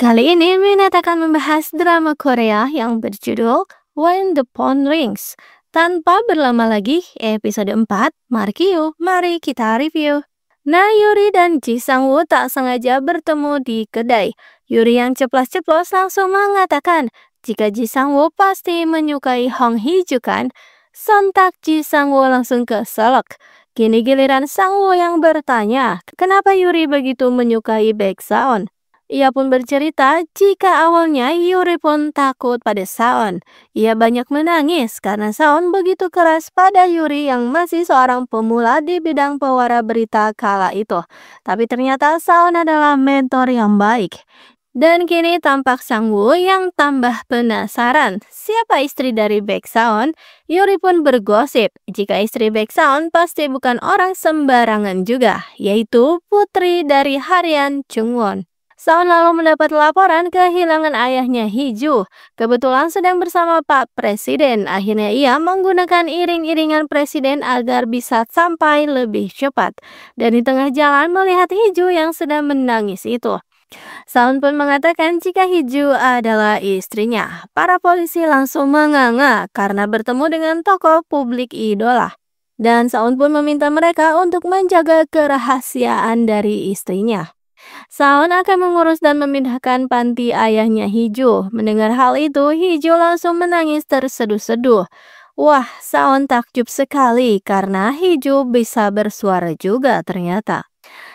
Kali ini Minat akan membahas drama Korea yang berjudul When the Phone Rings. Tanpa berlama lagi, episode 4, mari kita review. Nah, Yuri dan Ji Sang-woo tak sengaja bertemu di kedai. Yuri yang ceplas-ceplos langsung mengatakan, jika Ji Sang-woo pasti menyukai Hong Hee-ju kan? Sontak Ji Sang-woo langsung keselak. Kini giliran Sang-woo yang bertanya, kenapa Yuri begitu menyukai Baeksaon? Ia pun bercerita jika awalnya Yuri pun takut pada Saon. Ia banyak menangis karena Saon begitu keras pada Yuri yang masih seorang pemula di bidang pewara berita kala itu. Tapi ternyata Saon adalah mentor yang baik. Dan kini tampak Sang-woo yang tambah penasaran siapa istri dari Baeksaon. Yuri pun bergosip jika istri Baeksaon pasti bukan orang sembarangan juga, yaitu putri dari Harian Jungwon. Saon lalu mendapat laporan kehilangan ayahnya Hee-ju. Kebetulan sedang bersama Pak Presiden. Akhirnya ia menggunakan iring-iringan Presiden agar bisa sampai lebih cepat. Dan di tengah jalan melihat Hee-ju yang sedang menangis itu. Saon pun mengatakan jika Hee-ju adalah istrinya. Para polisi langsung menganga karena bertemu dengan tokoh publik idola. Dan Saon pun meminta mereka untuk menjaga kerahasiaan dari istrinya. Saon akan mengurus dan memindahkan panti ayahnya Hee-ju. Mendengar hal itu, Hee-ju langsung menangis terseduh-seduh. Wah, Saon takjub sekali karena Hee-ju bisa bersuara juga ternyata.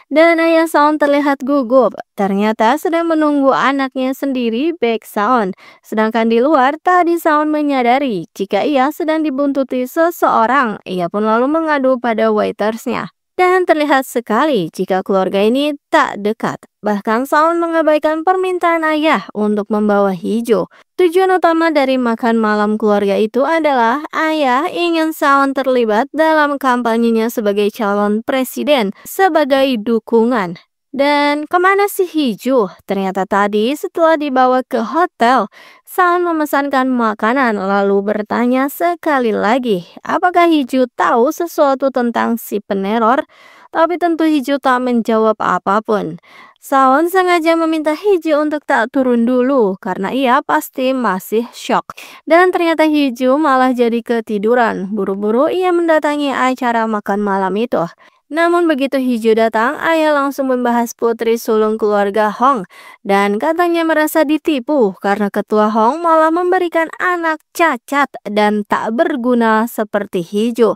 Dan ayah Saon terlihat gugup. Ternyata sedang menunggu anaknya sendiri, Baeksaon. Sedangkan di luar, tadi Saon menyadari jika ia sedang dibuntuti seseorang. Ia pun lalu mengadu pada waitersnya. Dan terlihat sekali jika keluarga ini tak dekat. Bahkan Saon mengabaikan permintaan ayah untuk membawa Hee-ju. Tujuan utama dari makan malam keluarga itu adalah ayah ingin Saon terlibat dalam kampanyenya sebagai calon presiden sebagai dukungan. Dan kemana sih Hee-ju? Ternyata tadi setelah dibawa ke hotel, Saon memesankan makanan lalu bertanya sekali lagi, apakah Hee-ju tahu sesuatu tentang si peneror? Tapi tentu Hee-ju tak menjawab apapun. Saon sengaja meminta Hee-ju untuk tak turun dulu karena ia pasti masih shock. Dan ternyata Hee-ju malah jadi ketiduran. Buru-buru ia mendatangi acara makan malam itu. Namun begitu Hee-ju datang, ayah langsung membahas putri sulung keluarga Hong. Dan katanya merasa ditipu karena ketua Hong malah memberikan anak cacat dan tak berguna seperti Hee-ju.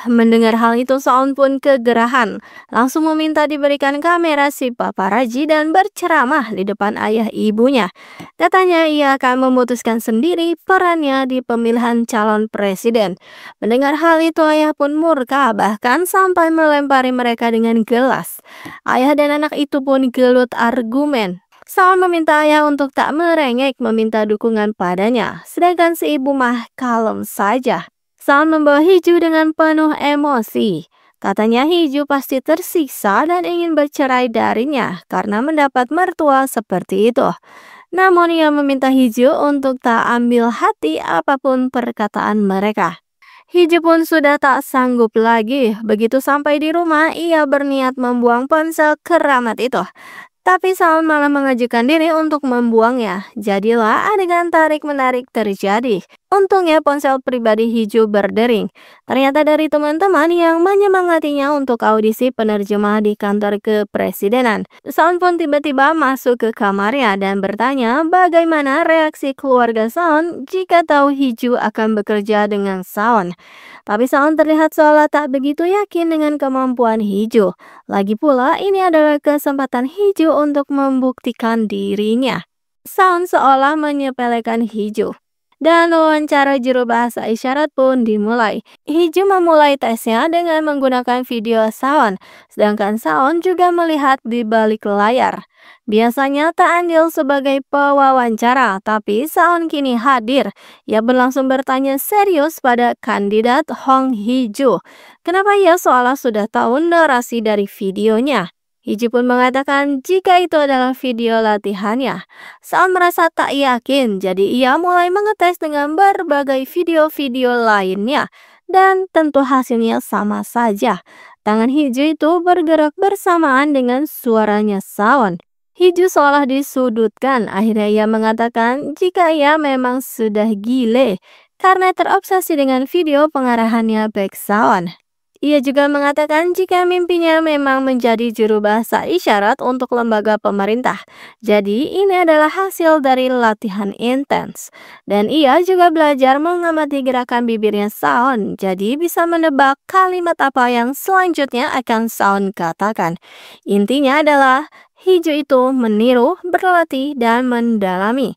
Mendengar hal itu Saon pun kegerahan. Langsung meminta diberikan kamera si paparazi dan berceramah di depan ayah ibunya. Katanya ia akan memutuskan sendiri perannya di pemilihan calon presiden. Mendengar hal itu ayah pun murka, bahkan sampai melempari mereka dengan gelas. Ayah dan anak itu pun gelut argumen. Saon meminta ayah untuk tak merengek meminta dukungan padanya, sedangkan si ibu mah kalem saja. Saon membawa Hee-ju dengan penuh emosi. Katanya Hee-ju pasti tersiksa dan ingin bercerai darinya karena mendapat mertua seperti itu. Namun ia meminta Hee-ju untuk tak ambil hati apapun perkataan mereka. Hee-ju pun sudah tak sanggup lagi. Begitu sampai di rumah, ia berniat membuang ponsel keramat itu. Tapi Saon malah mengajukan diri untuk membuangnya. Jadilah adegan tarik-menarik terjadi. Untungnya ponsel pribadi Hee-ju berdering. Ternyata dari teman-teman yang menyemangatinya untuk audisi penerjemah di kantor kepresidenan. Saon pun tiba-tiba masuk ke kamarnya dan bertanya bagaimana reaksi keluarga Saon jika tahu Hee-ju akan bekerja dengan Saon. Tapi Saon terlihat seolah tak begitu yakin dengan kemampuan Hee-ju. Lagi pula ini adalah kesempatan Hee-ju untuk membuktikan dirinya. Saon seolah menyepelekan Hee-ju. Dan wawancara juru bahasa isyarat pun dimulai. Hee-ju memulai tesnya dengan menggunakan video Saon, sedangkan Saon juga melihat di balik layar. Biasanya tak andil sebagai pewawancara, tapi Saon kini hadir. Ia berlangsung bertanya serius pada kandidat Hong Hee-ju. Kenapa ia seolah sudah tahu narasi dari videonya? Hee-ju pun mengatakan jika itu adalah video latihannya. Saon merasa tak yakin, jadi ia mulai mengetes dengan berbagai video-video lainnya. Dan tentu hasilnya sama saja. Tangan Hee-ju itu bergerak bersamaan dengan suaranya Saon. Hiju seolah disudutkan. Akhirnya ia mengatakan jika ia memang sudah gile karena terobsesi dengan video pengarahannya Baek Saon. Ia juga mengatakan jika mimpinya memang menjadi juru bahasa isyarat untuk lembaga pemerintah. Jadi ini adalah hasil dari latihan intens. Dan ia juga belajar mengamati gerakan bibirnya Saon. Jadi bisa menebak kalimat apa yang selanjutnya akan Saon katakan. Intinya adalah Hiju itu meniru, berlatih, dan mendalami.